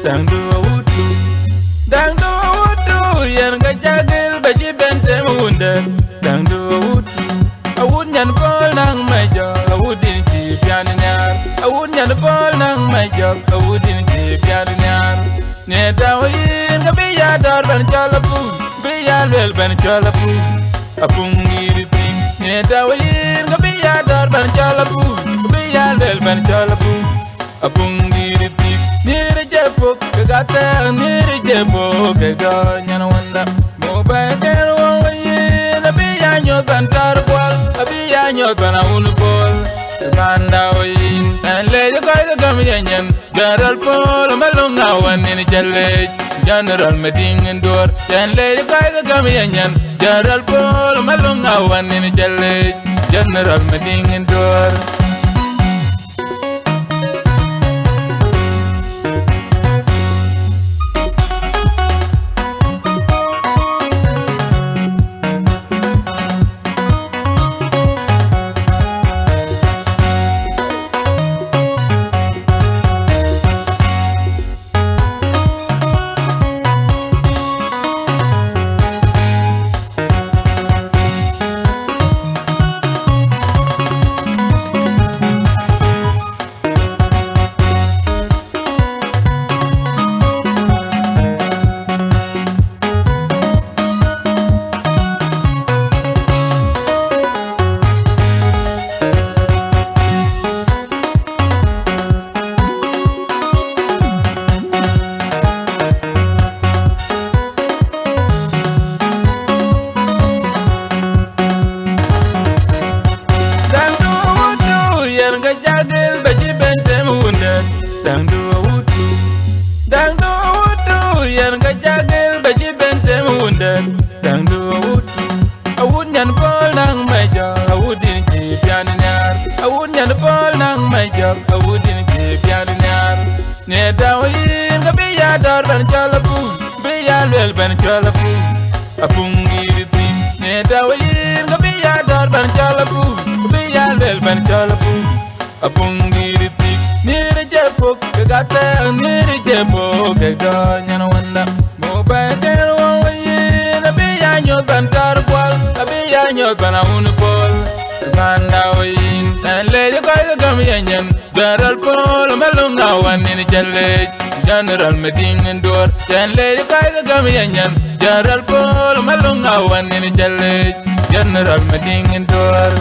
dang do wudu, dang do wudu, yen ga jagil ba ji bente munda, dang do wudu, awud nyan pol nang majo, awudin ji pian nyar, awud nyan pol nang majo, awudin ji pian nyar, ne dawayin ga biya dor ban chalapu, biya lel ban chalapu, apung iriti, ne dawayin ga biya dor ban chalapu, biya lel ban chalapu, apung iriti, nire jepok kagata nire jepok kega nyana wanda, mo ba ken wayin biya nyot ban tarwal, biya nyot ban unbol. Ganda wayin, and lady guy gam yanyan, General Paul Malunga one in Jelle, General Meding and Door, and lady guy gam yanyan, General Paul Malunga one in Jelle, General Meding and Door. Dang do wudu, dang do wudu, yen ga jagil ba ji bente munda, dang do wudu, awud nyan pol nang majo, awudin ji pian nyar, awud nyan pol nang majo, awudin ji pian nyar, ne dawayin ga biya dor ban chalapu, biya lel ban chalapu, apung iriti, ne dawayin ga biya dor ban chalapu, biya lel ban chalapu, apung iriti. Nire jepok kagata nire jepok kega nyana wanda, mo ba ken wayin biya nyot ban tarwal, biya nyot ban unbol. Ganda wayin, and lady guy gam yanyan, General Paul Malunga one in Jelle, General Meding and Door, and lady guy gam yanyan, General Paul Malunga one in Jelle, General Meding and Door.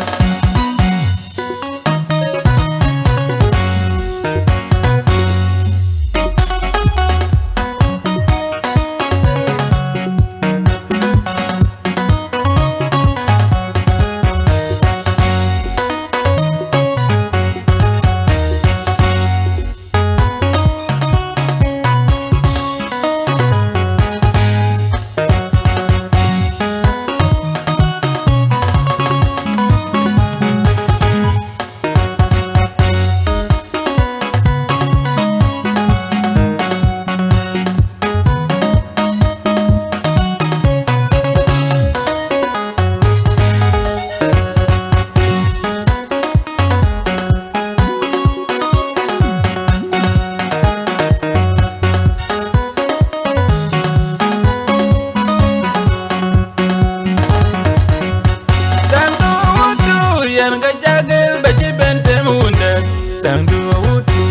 Dang do wudu,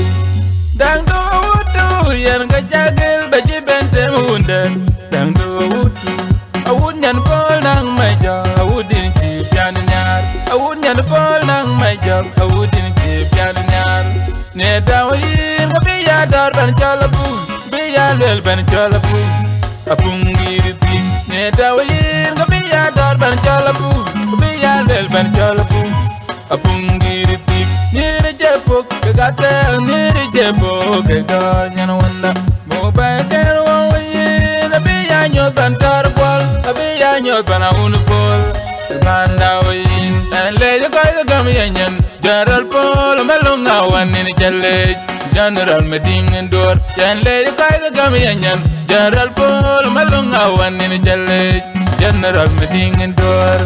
dang do wudu, yen ga jagil ba ji bente munda, dang do wudu, awud nyan pol nang majo, awudin ji pian nyar, awud nyan pol nang majo, awudin ji pian nyar, ne dawayin ga biya dor ban chalapu, biya lel ban chalapu, apung iriti, ne dawayin ga biya dor ban chalapu, biya lel ban chalapu, apung iriti. Nire jepok kagata nire jepok kega nyana wanda, mo ba ken wayin biya nyot ban tarwal, biya nyot ban unbol. Ganda wayin, and lady guy gam yanyan, General Paul Malunga one in Jelle, General Meding and Door, and lady guy gam yanyan, General Paul Malunga one in Jelle, General Meding and Door.